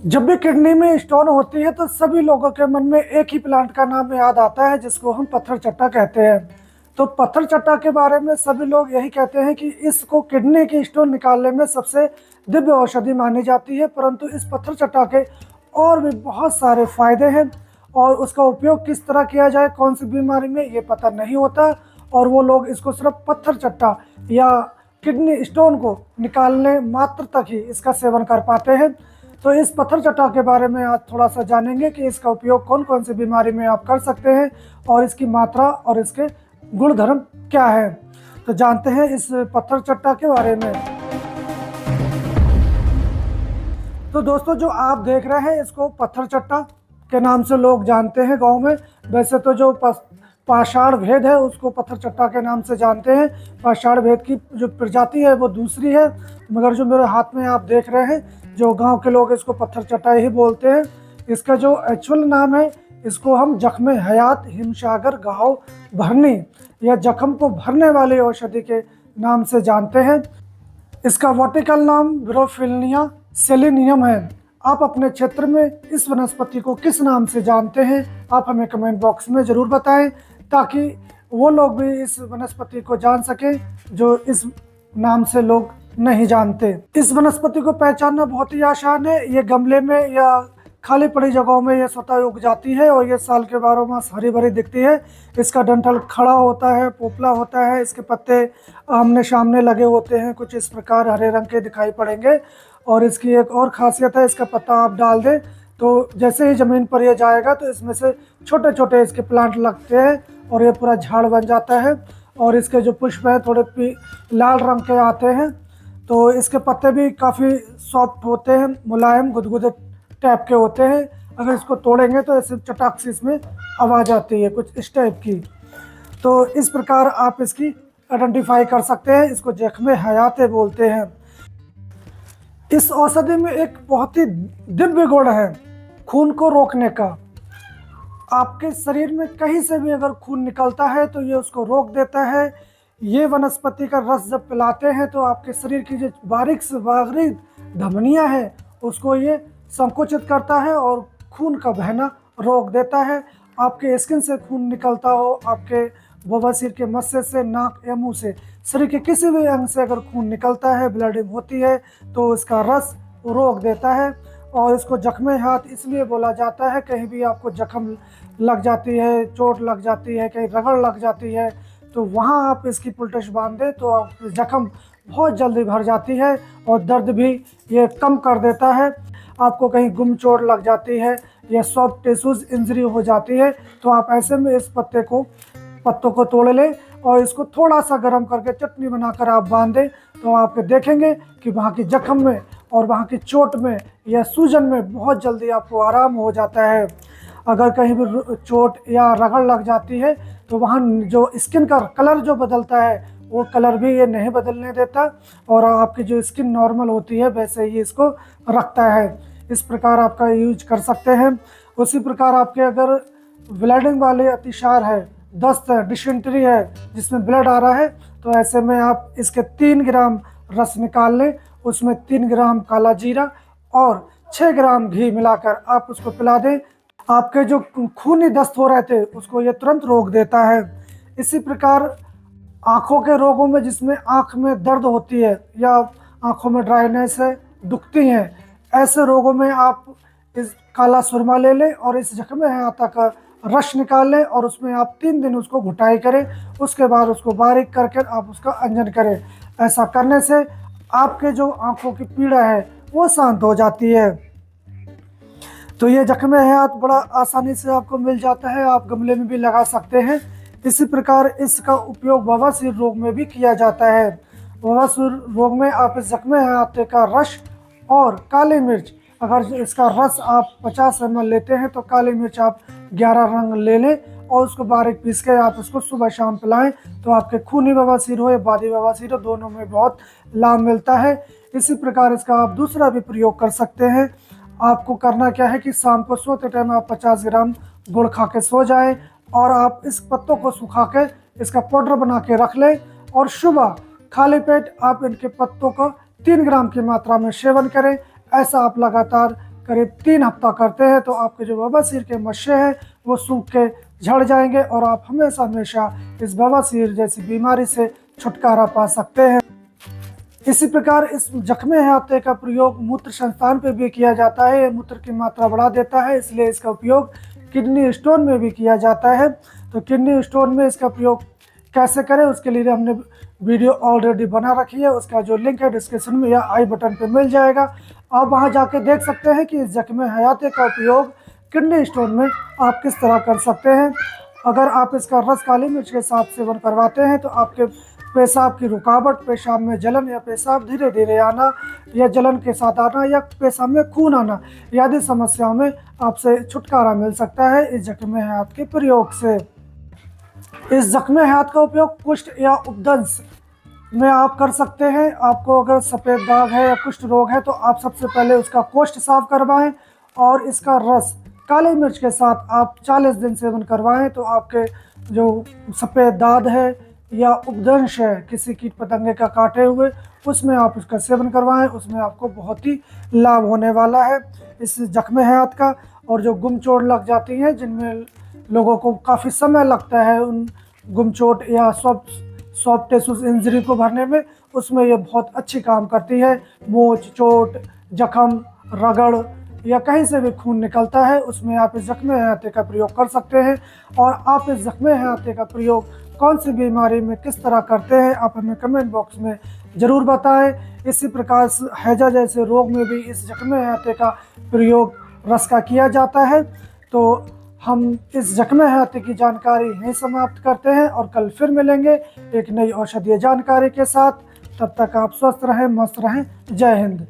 जब भी किडनी में स्टोन होती है तो सभी लोगों के मन में एक ही प्लांट का नाम याद आता है जिसको हम पत्थर चट्टा कहते हैं। तो पत्थर चट्टा के बारे में सभी लोग यही कहते हैं कि इसको किडनी की स्टोन निकालने में सबसे दिव्य औषधि मानी जाती है, परंतु इस पत्थर चट्टा के और भी बहुत सारे फायदे हैं और उसका उपयोग किस तरह किया जाए, कौन सी बीमारी में, ये पता नहीं होता। और वो लोग इसको सिर्फ पत्थर चट्टा या किडनी स्टोन को निकालने मात्र तक ही इसका सेवन कर पाते हैं। तो इस पत्थर चट्टा के बारे में आज थोड़ा सा जानेंगे कि इसका उपयोग कौन कौन सी बीमारी में आप कर सकते हैं और इसकी मात्रा और इसके गुण धर्म क्या है। तो जानते हैं इस पत्थर चट्टा के बारे में। तो दोस्तों, जो आप देख रहे हैं इसको पत्थर चट्टा के नाम से लोग जानते हैं गांव में। वैसे तो जो पाषाण भेद है उसको पत्थर चट्टा के नाम से जानते हैं। पाषाण भेद की जो प्रजाति है वो दूसरी है, मगर जो मेरे हाथ में आप देख रहे हैं जो गांव के लोग इसको पत्थर चट्टा ही बोलते हैं। इसका जो एक्चुअल नाम है, इसको हम जख्म हयात हिमसागर घाव भरनी या जख्म को भरने वाली औषधि के नाम से जानते हैं। इसका वर्टिकल नाम विरोफिलिया सेलिनियम है। आप अपने क्षेत्र में इस वनस्पति को किस नाम से जानते हैं, आप हमें कमेंट बॉक्स में ज़रूर बताएं, ताकि वो लोग भी इस वनस्पति को जान सकें जो इस नाम से लोग नहीं जानते। इस वनस्पति को पहचानना बहुत ही आसान है। ये गमले में या खाली पड़ी जगहों में ये स्वतः उग जाती है और ये साल के 12 मास हरी भरी दिखती है। इसका डंठल खड़ा होता है, पोपला होता है, इसके पत्ते आमने सामने लगे होते हैं, कुछ इस प्रकार हरे रंग के दिखाई पड़ेंगे। और इसकी एक और खासियत है, इसका पत्ता आप डाल दें तो जैसे ही ज़मीन पर यह जाएगा तो इसमें से छोटे छोटे इसके प्लांट लगते हैं और ये पूरा झाड़ बन जाता है। और इसके जो पुष्प हैं थोड़े लाल रंग के आते हैं। तो इसके पत्ते भी काफ़ी सॉफ्ट होते हैं, मुलायम गुदगुदे टाइप के होते हैं। अगर इसको तोड़ेंगे तो ऐसे चटाक से इसमें आवाज़ आती है कुछ इस टाइप की। तो इस प्रकार आप इसकी आइडेंटिफाई कर सकते हैं। इसको जख्म हयात बोलते हैं। इस औषधि में एक बहुत ही दिव्य गुण है खून को रोकने का। आपके शरीर में कहीं से भी अगर खून निकलता है तो ये उसको रोक देता है। ये वनस्पति का रस जब पिलाते हैं तो आपके शरीर की जो बारीक से बारीक धमनियां हैं उसको ये संकुचित करता है और खून का बहना रोक देता है। आपके स्किन से खून निकलता हो, आपके बवासीर के मस्से से, नाक या मुंह से, शरीर के किसी भी अंग से अगर खून निकलता है, ब्लीडिंग होती है, तो इसका रस रोक देता है। और इसको जख्म हाथ इसलिए बोला जाता है, कहीं भी आपको जख्म लग जाती है, चोट लग जाती है, कहीं रगड़ लग जाती है, तो वहाँ आप इसकी पुलटश बांध दें तो जख्म बहुत जल्दी भर जाती है और दर्द भी ये कम कर देता है। आपको कहीं गुम चोट लग जाती है या सॉफ्ट टिश्यूज इंजरी हो जाती है तो आप ऐसे में इस पत्तों को तोड़ लें और इसको थोड़ा सा गर्म करके चटनी बनाकर आप बांध दें तो आप देखेंगे कि वहाँ की जख्म में और वहाँ की चोट में या सूजन में बहुत जल्दी आपको आराम हो जाता है। अगर कहीं भी चोट या रगड़ लग जाती है तो वहाँ जो स्किन का कलर जो बदलता है वो कलर भी ये नहीं बदलने देता और आपकी जो स्किन नॉर्मल होती है वैसे ही इसको रखता है। इस प्रकार आपका यूज कर सकते हैं। उसी प्रकार आपके अगर ब्लीडिंग वाले अतिसार है, दस्त है, डिसेंट्री है जिसमें ब्लड आ रहा है, तो ऐसे में आप इसके 3 ग्राम रस निकाल लें, उसमें 3 ग्राम काला जीरा और 6 ग्राम घी मिलाकर आप उसको पिला दें। आपके जो खूनी दस्त हो रहे थे उसको ये तुरंत रोक देता है। इसी प्रकार आँखों के रोगों में, जिसमें आँख में दर्द होती है या आँखों में ड्राइनेस है, दुखती हैं, ऐसे रोगों में आप इस काला सुरमा ले लें और इस जख्म हयात का रस निकाल लें और उसमें आप 3 दिन उसको घुटाई करें। उसके बाद उसको बारीक करके आप उसका अंजन करें। ऐसा करने से आपके जो आँखों की पीड़ा है वो शांत हो जाती है। तो ये जख्म हयात बड़ा आसानी से आपको मिल जाता है, आप गमले में भी लगा सकते हैं। इसी प्रकार इसका उपयोग बवासीर रोग में भी किया जाता है। बवासीर रोग में आप इस जख्म हयात का रस और काली मिर्च, अगर इसका रस आप 50 ml लेते हैं तो काली मिर्च आप 11 रंग ले लें और उसको बारीक पीस के आप उसको सुबह शाम पिलाएं तो आपके खूनी बवासीर हो या बादी बवासीर हो, दोनों में बहुत लाभ मिलता है। इसी प्रकार इसका आप दूसरा भी प्रयोग कर सकते हैं। आपको करना क्या है कि शाम को सोते टाइम आप 50 ग्राम गुड़ खा के सो जाएं और आप इस पत्तों को सुखा के इसका पाउडर बना के रख लें और सुबह खाली पेट आप इनके पत्तों को 3 ग्राम की मात्रा में सेवन करें। ऐसा आप लगातार करीब 3 हफ्ता करते हैं तो आपके जो बवासीर के मस्से हैं वो सूख के झड़ जाएंगे और आप हमेशा हमेशा इस बवासीर जैसी बीमारी से छुटकारा पा सकते हैं। इसी प्रकार इस जख्मे हयाते का प्रयोग मूत्र संस्थान पे भी किया जाता है। ये मूत्र की मात्रा बढ़ा देता है, इसलिए इसका उपयोग किडनी स्टोन में भी किया जाता है। तो किडनी स्टोन में इसका प्रयोग कैसे करें उसके लिए हमने वीडियो ऑलरेडी बना रखी है, उसका जो लिंक है डिस्क्रिप्शन में या आई बटन पे मिल जाएगा। आप वहां जाके देख सकते हैं कि इस जख्मे हयाते का उपयोग किडनी स्टोन में आप किस तरह कर सकते हैं। अगर आप इसका रस काली मिर्च के साथ सेवन करवाते हैं तो आपके पेशाब की रुकावट, पेशाब में जलन या पेशाब धीरे धीरे आना या जलन के साथ आना या पेशाब में खून आना आदि समस्याओं में आपसे छुटकारा मिल सकता है इस जख्मे हयात के प्रयोग से। इस जख्मे हयात का उपयोग कुष्ठ या उपदंश में आप कर सकते हैं। आपको अगर सफ़ेद दाग है या कुष्ठ रोग है तो आप सबसे पहले उसका कोष्ठ साफ करवाएं और इसका रस काली मिर्च के साथ आप 40 दिन सेवन करवाएं तो आपके जो सफ़ेद दाग है या उपदंश है किसी कीट पतंगे का काटे हुए उसमें आप उसका सेवन करवाएं, उसमें आपको बहुत ही लाभ होने वाला है इस जख्मे हयात का। और जो गुम चोट लग जाती हैं जिनमें लोगों को काफ़ी समय लगता है उन गुम चोट या सॉफ्ट टिश्यूज इंजरी को भरने में, उसमें ये बहुत अच्छी काम करती है। मोच, चोट, जख्म, रगड़ या कहीं से भी खून निकलता है उसमें आप इस जख्मे हयाते का प्रयोग कर सकते हैं। और आप इस जख्मे हयाते का प्रयोग कौन सी बीमारी में किस तरह करते हैं आप हमें कमेंट बॉक्स में ज़रूर बताएं। इसी प्रकार हैजा जैसे रोग में भी इस जख्मे हयाते का प्रयोग रस का किया जाता है। तो हम इस जख्मे हयाते की जानकारी यहीं समाप्त करते हैं और कल फिर मिलेंगे एक नई औषधीय जानकारी के साथ। तब तक आप स्वस्थ रहें, मस्त रहें। जय हिंद।